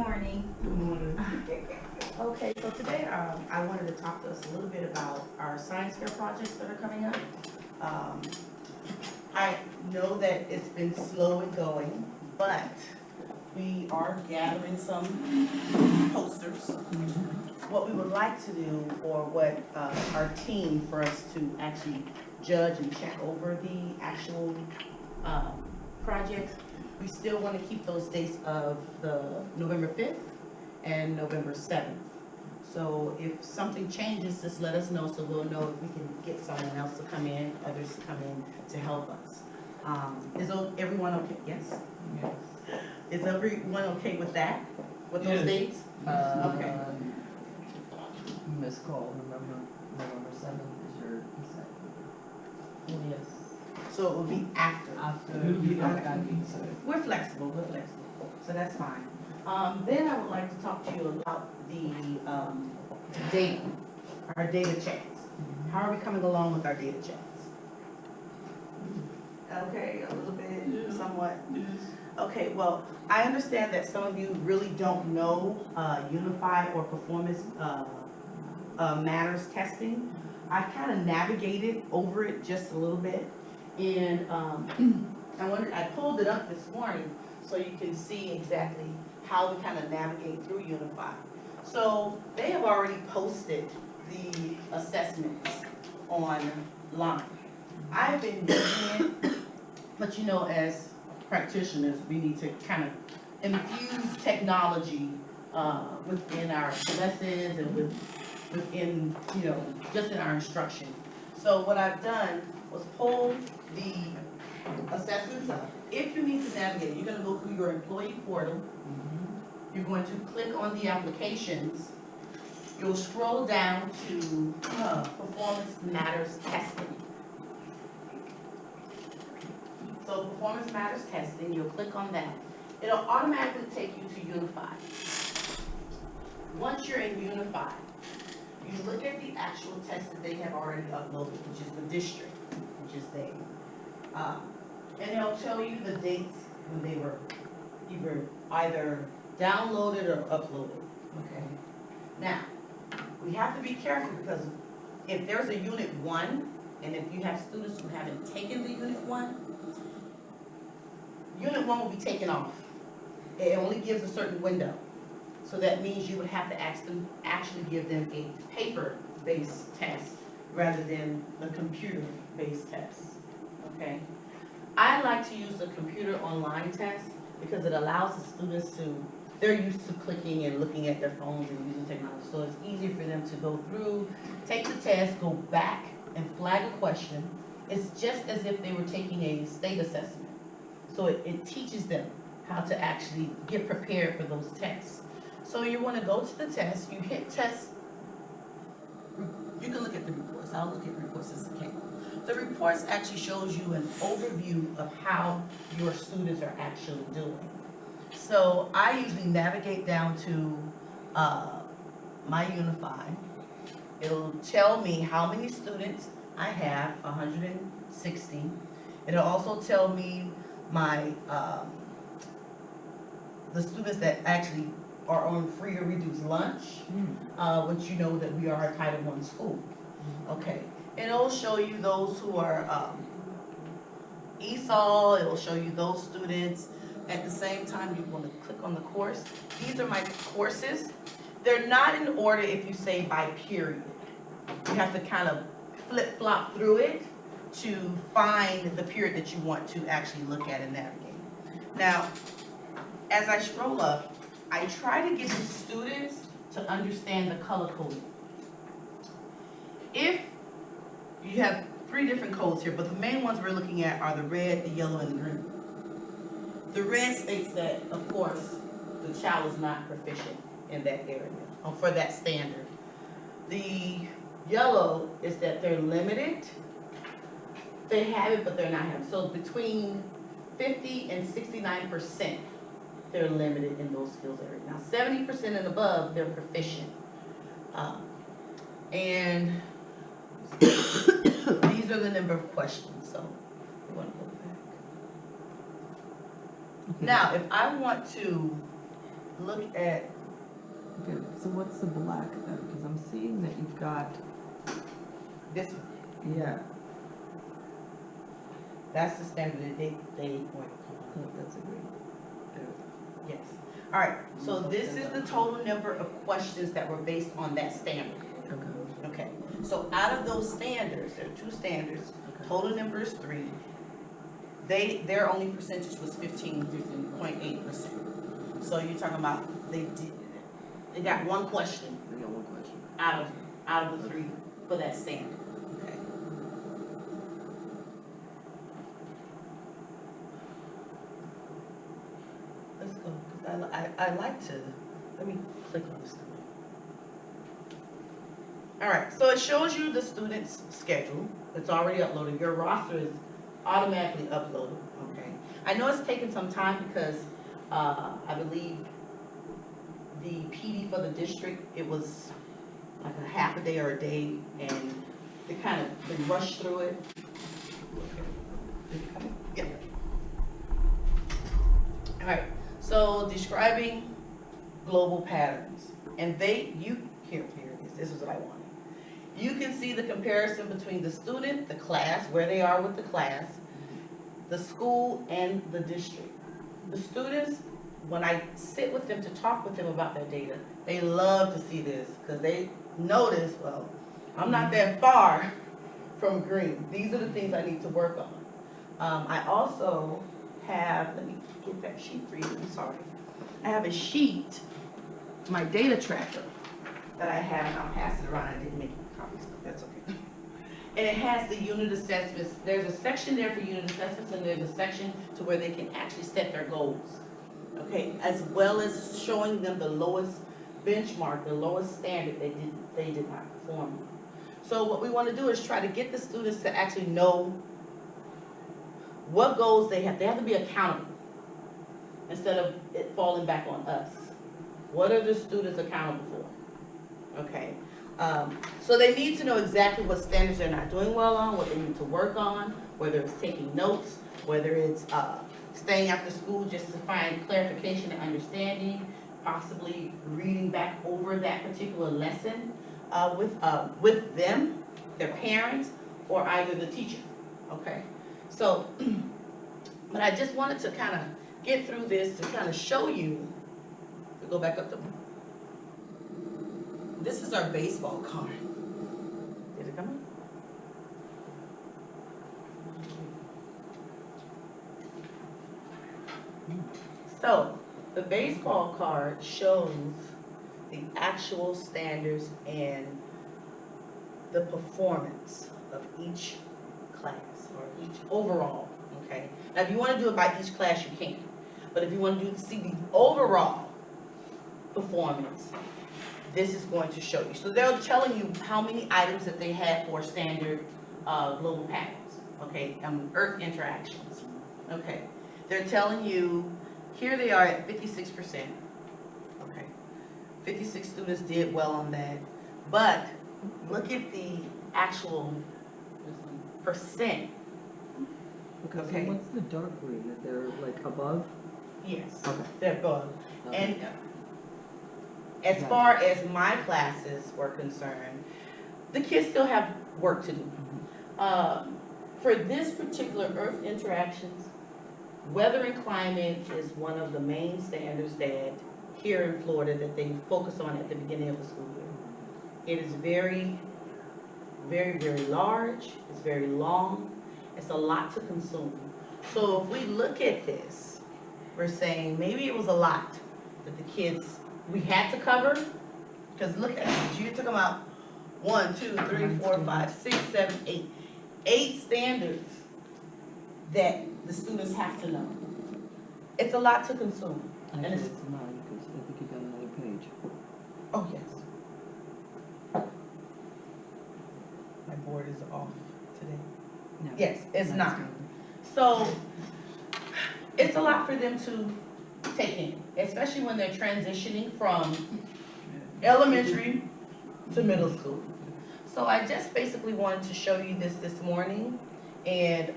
morning. Good morning. Okay, so today I wanted to talk to us a little bit about our science fair projects that are coming up. I know that it's been slow in going, but we are gathering some posters. What we would like to do, or what our team, for us to actually judge and check over the actual projects, we still want to keep those dates of the November 5th and November 7th. So if something changes, just let us know so we'll know if we can get someone else to come in, others to come in to help us. Is everyone okay? Yes? Yes. Is everyone okay with that? With those Yes. dates? Okay. Missed call, November 7th is your consent. Yes. So it will be after. After It'll be you got after. that being said. We're flexible, so that's fine. Then I would like to talk to you about the data, our data checks. How are we coming along with our data checks? Okay, a little bit, somewhat. Okay, well, I understand that some of you really don't know Unified or performance matters testing. I kind of navigated over it just a little bit, and I pulled it up this morning so you can see exactly how we kind of navigate through Unified. So they have already posted the assessments online. I've been using it, but you know, as practitioners, we need to kind of infuse technology within our lessons and within, you know, just in our instruction. So what I've done was pull the assessments up. If you need to navigate, you're going to go through your employee portal. You're going to click on the applications. You'll scroll down to Performance Matters Testing. So Performance Matters Testing, you'll click on that. It'll automatically take you to Unified. Once you're in Unified, you look at the actual test that they have already uploaded, which is the district, which is there. And they'll tell you the dates when they were either downloaded or uploaded, okay? Now, we have to be careful because if there's a Unit 1, and if you have students who haven't taken the Unit 1, Unit 1 will be taken off. It only gives a certain window. So that means you would have to actually give them a paper-based test rather than the computer-based test, okay? I like to use the computer online test because it allows the students they're used to clicking and looking at their phones and using technology. So it's easier for them to go through, take the test, go back and flag a question. It's just as if they were taking a state assessment. So it teaches them how to actually get prepared for those tests. So you want to go to the test, you hit test, you can look at the reports. I'll look at reports as I can. The reports actually shows you an overview of how your students are actually doing. So I usually navigate down to my Unified. It'll tell me how many students I have, 160. It'll also tell me my the students that actually are on free or reduced lunch, which you know that we are a Title I school. Okay, and it'll show you those who are ESOL, it'll show you those students. At the same time, you want to click on the course. These are my courses. They're not in order if you say by period. You have to kind of flip-flop through it to find the period that you want to actually look at and navigate. Now, as I scroll up, I try to get the students to understand the color coding. If you have 3 different codes here, but the main ones we're looking at are the red, the yellow, and the green. The red states that, of course, the child is not proficient in that area, or for that standard. The yellow is that they're limited. They have it, but they're not having it. So between 50 and 69%, they're limited in those skills areas. Now, 70% and above, they're proficient. And these are the number of questions. So we want to go back. Now, if I want to look at, Okay, so what's the black then? Because I'm seeing that you've got, this one. yeah, That's the standard that they went. oh, that's a green. Yes. All right, so this is the total number of questions that were based on that standard. Okay. Okay, so out of those standards, there are 2 standards, total number is 3. Their only percentage was 15.8%. So you're talking about they got 1 question We got one question. out of the 3 for that standard. Okay. Let's go, because I like to, let me click on the student. All right, so it shows you the student's schedule. It's already uploaded. Your roster is automatically uploaded, okay? I know it's taken some time because I believe the PD for the district, it was like a half a day or a day, and they kind of been rushed through it. Yeah. All right, so describing global patterns. And here it is, this is what I wanted. You can see the comparison between the student, the class, where they are with the class, the school, and the district. The students, when I sit with them to talk with them about their data, they love to see this because they notice, well, I'm not that far from green. These are the things I need to work on. I also have, let me get that sheet for you, I'm sorry. I have a sheet, my data tracker that I have, and I'll pass it around. I didn't make copies, but that's okay. And it has the unit assessments. There's a section there for unit assessments, and there's a section to where they can actually set their goals. Okay, as well as showing them the lowest benchmark, the lowest standard they did not perform. So what we want to do is try to get the students to actually know what goals they have. They have to be accountable instead of it falling back on us. What are the students accountable for? Okay. So they need to know exactly what standards they're not doing well on, what they need to work on, whether it's taking notes, whether it's staying after school just to find clarification and understanding, possibly reading back over that particular lesson with them, their parents, or either the teacher. Okay. So, but I just wanted to kind of get through this to kind of show you. Go back up to. This is our baseball card. Did it come up? So, the baseball card shows the actual standards and the performance of each class or each overall, okay? Now, if you want to do it by each class, you can. But if you want to see the overall performance, this is going to show you. So they're telling you how many items that they had for standard global patterns, okay, Earth interactions, okay. They're telling you, here they are at 56%, okay. 56 students did well on that, but look at the actual percent. Okay, so what's the dark green, that they're like above? Yes, Okay. they're above. Okay. And as far as my classes were concerned, the kids still have work to do. For this particular Earth interactions, weather and climate is one of the main standards that here in Florida that they focus on at the beginning of the school year. It is very, very, very large. It's very long. It's a lot to consume. So if we look at this, we're saying maybe it was a lot that the kids, we had to cover, because look at it, you took them out 1, 2, 3, 4, 5, 6, 7, 8. 8 standards that the students have to know. It's a lot to consume. Actually, And it's 9, because I think you got another page. Oh, yes. My board is off today. No. Yes, it's That's not. good. So it's a lot for them to take in, especially when they're transitioning from elementary to middle school. So I just basically wanted to show you this morning, and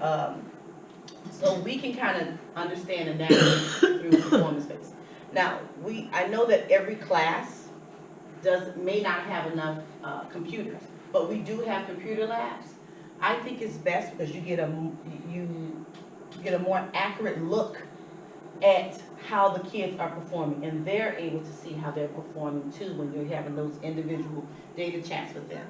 so we can kind of understand and navigate through performance-based. Now, I know that every class may not have enough computers, but we do have computer labs. I think it's best because you get a more accurate look at how the kids are performing, and they're able to see how they're performing too when you're having those individual data chats with them.